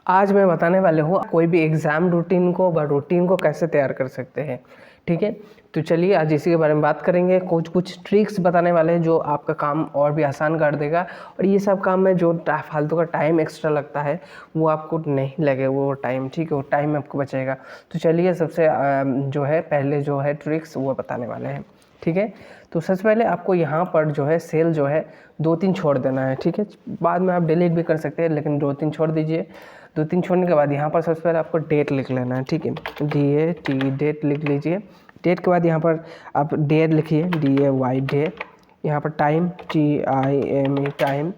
आज मैं बताने वाले हूँ कोई भी एग्ज़ाम रूटीन को कैसे तैयार कर सकते हैं। ठीक है, तो चलिए आज इसी के बारे में बात करेंगे। कुछ ट्रिक्स बताने वाले हैं जो आपका काम और भी आसान कर देगा, और ये सब काम में जो फालतू का टाइम एक्स्ट्रा लगता है वो आपको नहीं लगे वो टाइम। ठीक है, वो टाइम आपको बचेगा। तो चलिए सबसे जो है पहले जो है ट्रिक्स वो बताने वाले हैं। ठीक है, तो सबसे पहले आपको यहाँ पर जो है सेल जो है 2-3 छोड़ देना है। ठीक है, बाद में आप डिलीट भी कर सकते हैं, लेकिन 2-3 छोड़ दीजिए। 2-3 छोड़ने के बाद यहाँ पर सबसे पहले आपको डेट लिख लेना है। ठीक है, DAT डेट लिख लीजिए। डेट के बाद यहाँ पर आप डे लिखिए, DAY डे। यहाँ पर टाइम TIME टाइम।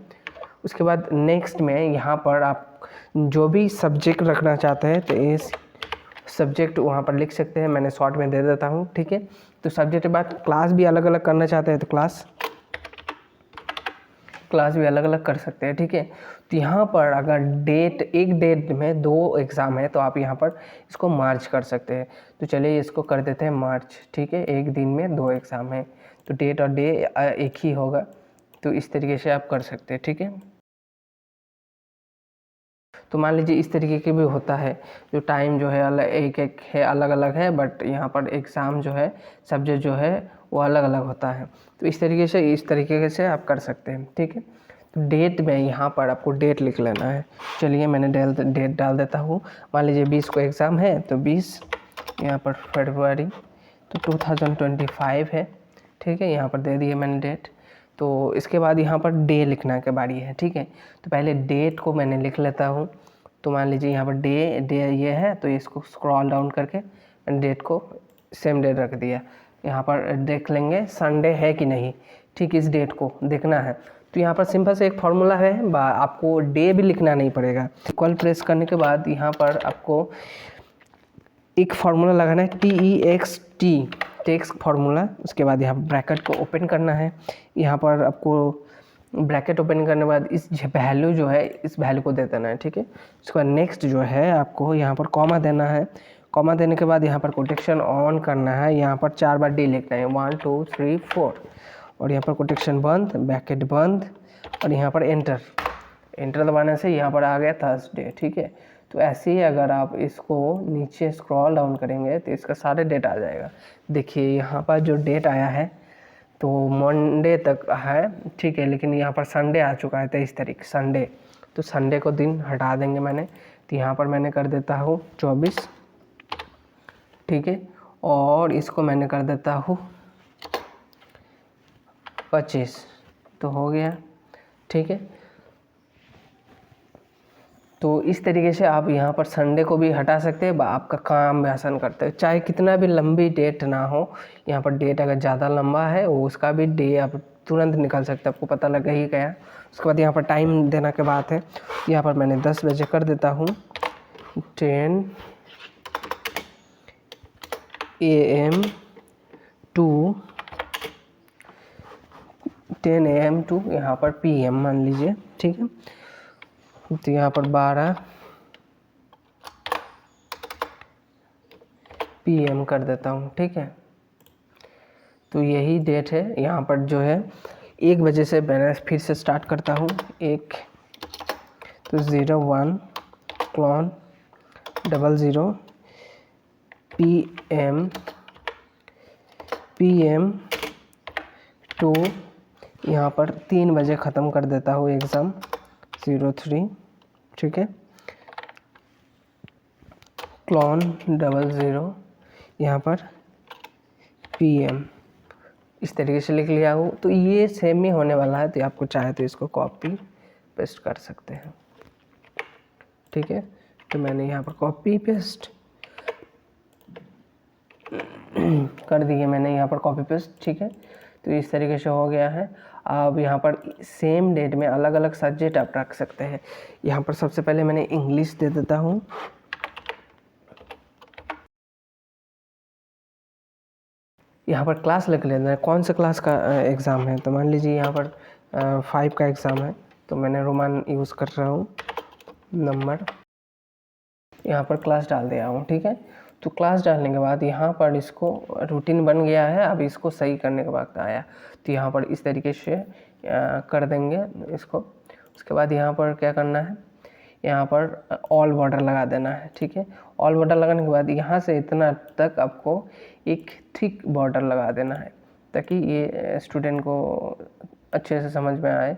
उसके बाद नेक्स्ट में यहाँ पर आप जो भी सब्जेक्ट रखना चाहते हैं तो इस सब्जेक्ट वहाँ पर लिख सकते हैं, मैंने शॉर्ट में दे देता हूँ। ठीक है, तो सब्जेक्ट के बाद क्लास भी अलग अलग करना चाहते हैं तो क्लास भी अलग अलग कर सकते हैं। ठीक है, तो यहाँ पर अगर एक डेट में 2 एग्ज़ाम है तो आप यहाँ पर इसको मार्च कर सकते हैं। तो चलिए इसको कर देते हैं मार्च। ठीक है, एक दिन में 2 एग्ज़ाम है तो डेट और डे एक ही होगा, तो इस तरीके से आप कर सकते हैं। ठीक है, तो मान लीजिए इस तरीके के भी होता है, जो टाइम जो है एक है, अलग अलग है, बट यहाँ पर एग्ज़ाम जो है सब्जेक्ट जो है वो अलग अलग होता है। तो इस तरीके से आप कर सकते हैं। ठीक है, तो डेट में यहाँ पर आपको डेट लिख लेना है। चलिए मैंने डेट डाल देता हूँ। मान लीजिए 20 को एग्ज़ाम है तो 20 यहाँ पर फरवरी तो 2025 है। ठीक है, यहाँ पर दे दिए मैंने डेट। तो इसके बाद यहाँ पर डे लिखना के बारी है। ठीक है, तो पहले डेट को मैंने लिख लेता हूँ। तो मान लीजिए यहाँ पर डे ये है, तो इसको स्क्रॉल डाउन करके मैंने डेट को सेम डेट रख दिया। यहाँ पर देख लेंगे संडे है कि नहीं। ठीक, इस डेट को देखना है तो यहाँ पर सिंपल से एक फार्मूला है, आपको डे भी लिखना नहीं पड़ेगा। कॉल प्रेस करने के बाद यहाँ पर आपको एक फार्मूला लगाना है, TEXT टेक्स्ट फार्मूला। उसके बाद यहाँ ब्रैकेट को ओपन करना है। यहाँ पर आपको ब्रैकेट ओपन करने के बाद इस वैल्यू जो है इस वैल्यू को दे देना है। ठीक है, उसके बाद नेक्स्ट जो है आपको यहाँ पर कॉमा देना है। कॉमा देने के बाद यहाँ पर कोटेक्शन ऑन करना है। यहाँ पर 4 बार डी लिखना है, 1 2 3 4, और यहाँ पर कोटेक्शन बंद, ब्रैकेट बंद, और यहाँ पर एंटर दबाने से यहाँ पर आ गया थर्सडे। ठीक है, तो ऐसे ही अगर आप इसको नीचे स्क्रॉल डाउन करेंगे तो इसका सारे डेट आ जाएगा। देखिए यहाँ पर जो डेट आया है तो मंडे तक है। ठीक है, लेकिन यहाँ पर संडे आ चुका है 23 तारीख संडे, तो संडे को दिन हटा देंगे मैंने। तो यहाँ पर मैंने कर देता हूँ 24। ठीक है, और इसको मैंने कर देता हूँ 25, तो हो गया। ठीक है, तो इस तरीके से आप यहाँ पर संडे को भी हटा सकते हैं, आपका काम भी आसान करते हैं। चाहे कितना भी लंबी डेट ना हो, यहाँ पर डेट अगर ज़्यादा लंबा है वो उसका भी डे आप तुरंत निकाल सकते हैं, आपको पता लग ही गया। उसके बाद यहाँ पर टाइम देना के बात है। यहाँ पर मैंने 10 बजे कर देता हूँ, 10 AM टू 10 AM टू यहाँ पर PM मान लीजिए। ठीक है, तो यहाँ पर 12 PM कर देता हूँ। ठीक है, तो यही डेट है। यहाँ पर जो है 1 बजे से मैंने फिर से स्टार्ट करता हूँ। 1 तो 01 क्लॉन 00 PM टू यहाँ पर 3 बजे ख़त्म कर देता हूँ एग्ज़ाम 03। ठीक है, क्लॉन 00 यहाँ पर PM, इस तरीके से लिख लिया हूँ। तो ये सेम ही होने वाला है, तो आपको चाहे तो इसको कॉपी पेस्ट कर सकते हैं। ठीक है, तो मैंने यहाँ पर कॉपी पेस्ट कर दिए, मैंने यहाँ पर कॉपी पेस्ट। ठीक है, तो इस तरीके से हो गया है। अब यहाँ पर सेम डेट में अलग अलग सब्जेक्ट आप रख सकते हैं। यहाँ पर सबसे पहले मैंने इंग्लिश दे देता हूँ। यहाँ पर क्लास लिख लेना है, कौन सा क्लास का एग्ज़ाम है। तो मान लीजिए यहाँ पर 5 का एग्ज़ाम है, तो मैंने रोमान यूज़ कर रहा हूँ नंबर। यहाँ पर क्लास डाल दिया हूँ। ठीक है, तो क्लास डालने के बाद यहाँ पर इसको रूटीन बन गया है। अब इसको सही करने के वक्त आया, तो यहाँ पर इस तरीके से कर देंगे इसको। उसके बाद यहाँ पर क्या करना है, यहाँ पर ऑल बॉर्डर लगा देना है। ठीक है, ऑल बॉर्डर लगाने के बाद यहाँ से इतना तक आपको एक थिक बॉर्डर लगा देना है, ताकि ये स्टूडेंट को अच्छे से समझ में आए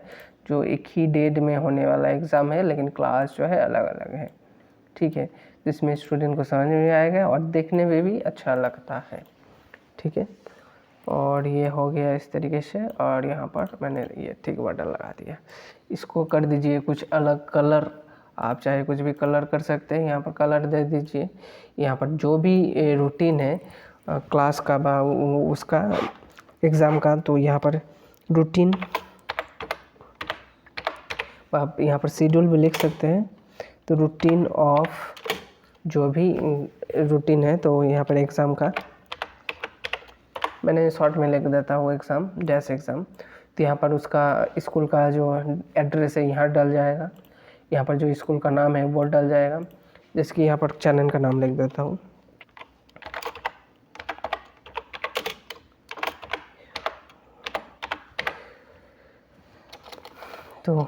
जो एक ही डेट में होने वाला एग्ज़ाम है, लेकिन क्लास जो है अलग अलग है। ठीक है, जिसमें स्टूडेंट को समझ में आएगा और देखने में भी अच्छा लगता है। ठीक है, और ये हो गया इस तरीके से, और यहाँ पर मैंने ये थिक बॉर्डर लगा दिया। इसको कर दीजिए कुछ अलग कलर, आप चाहे कुछ भी कलर कर सकते हैं, यहाँ पर कलर दे दीजिए। यहाँ पर जो भी रूटीन है क्लास का उसका एग्ज़ाम का, तो यहाँ पर रूटीन आप यहाँ पर शेड्यूल भी लिख सकते हैं। तो रूटीन ऑफ जो भी रूटीन है, तो यहाँ पर एग्ज़ाम का मैंने शॉर्ट में लिख देता हूँ एग्ज़ाम, डैश एग्ज़ाम। तो यहाँ पर उसका स्कूल का जो एड्रेस है यहाँ डल जाएगा, यहाँ पर जो स्कूल का नाम है वो डल जाएगा। जैसे कि यहाँ पर चैनल का नाम लिख देता हूँ। तो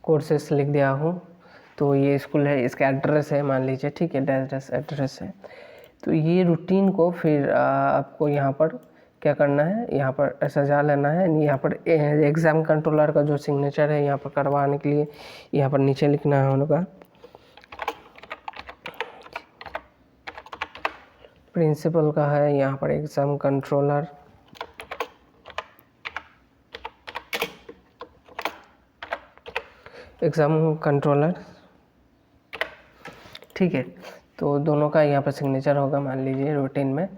कोर्सेस लिख दिया हूँ। तो ये स्कूल है, इसका एड्रेस है मान लीजिए। ठीक है, डैश एड्रेस है। तो ये रूटीन को फिर आपको यहाँ पर क्या करना है, यहाँ पर सजा लेना है। यहाँ पर एग्ज़ाम कंट्रोलर का जो सिग्नेचर है यहाँ पर करवाने के लिए यहाँ पर नीचे लिखना है उनका। प्रिंसिपल का है यहाँ पर एग्ज़ाम कंट्रोलर, एग्ज़ाम कंट्रोलर। ठीक है, तो दोनों का यहाँ पर सिग्नेचर होगा मान लीजिए रूटीन में।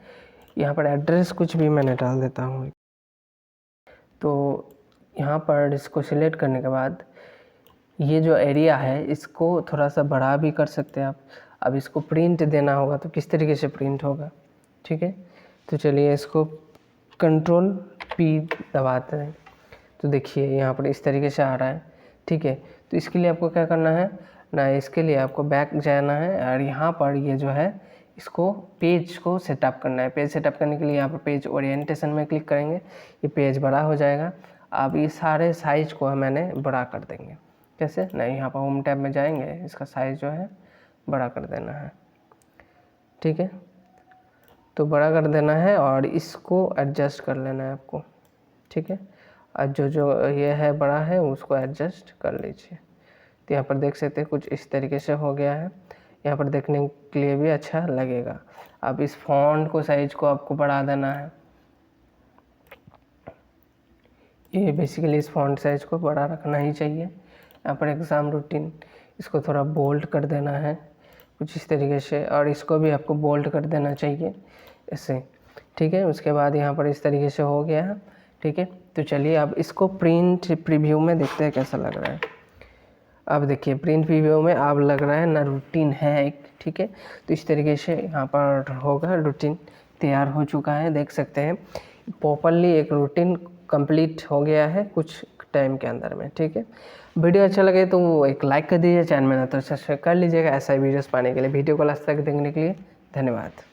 यहाँ पर एड्रेस कुछ भी मैंने डाल देता हूँ। तो यहाँ पर इसको सिलेक्ट करने के बाद ये जो एरिया है इसको थोड़ा सा बड़ा भी कर सकते हैं आप। अब इसको प्रिंट देना होगा, तो किस तरीके से प्रिंट होगा। ठीक है, तो चलिए इसको कंट्रोल P दबाते हैं, तो देखिए यहाँ पर इस तरीके से आ रहा है। ठीक है, तो इसके लिए आपको क्या करना है ना, इसके लिए आपको बैक जाना है और यहाँ पर ये जो है इसको पेज को सेटअप करना है। पेज सेटअप करने के लिए यहाँ पर पेज ओरिएंटेशन में क्लिक करेंगे, ये पेज बड़ा हो जाएगा। अब ये सारे साइज़ को मैंने बड़ा कर देंगे। कैसे ना, यहाँ पर होम टैब में जाएंगे, इसका साइज़ जो है बड़ा कर देना है। ठीक है, तो बड़ा कर देना है और इसको एडजस्ट कर लेना है आपको। ठीक है, और जो ये है बड़ा है उसको एडजस्ट कर लीजिए। तो यहाँ पर देख सकते हैं कुछ इस तरीके से हो गया है। यहाँ पर देखने के लिए भी अच्छा लगेगा। अब इस फॉन्ट को साइज को आपको बढ़ा देना है। ये बेसिकली इस फॉन्ट साइज को बड़ा रखना ही चाहिए। यहाँ पर एग्ज़ाम रूटीन, इसको थोड़ा बोल्ड कर देना है कुछ इस तरीके से, और इसको भी आपको बोल्ड कर देना चाहिए ऐसे। ठीक है, उसके बाद यहाँ पर इस तरीके से हो गया है। ठीक है, तो चलिए अब इसको प्रिंट प्रीव्यू में देखते हैं कैसा लग रहा है। अब देखिए प्रिंट प्रीव्यू में अब लग रहा है ना रूटीन है एक। ठीक है, तो इस तरीके से यहाँ पर होगा, रूटीन तैयार हो चुका है। देख सकते हैं प्रॉपर्ली एक रूटीन कंप्लीट हो गया है कुछ टाइम के अंदर में। ठीक है, वीडियो अच्छा लगे तो एक लाइक कर दीजिए, चैनल में ना तो सब्सक्राइब कर लीजिएगा ऐसा ही वीडियोस पाने के लिए। वीडियो को लास्ट तक देखने के लिए धन्यवाद।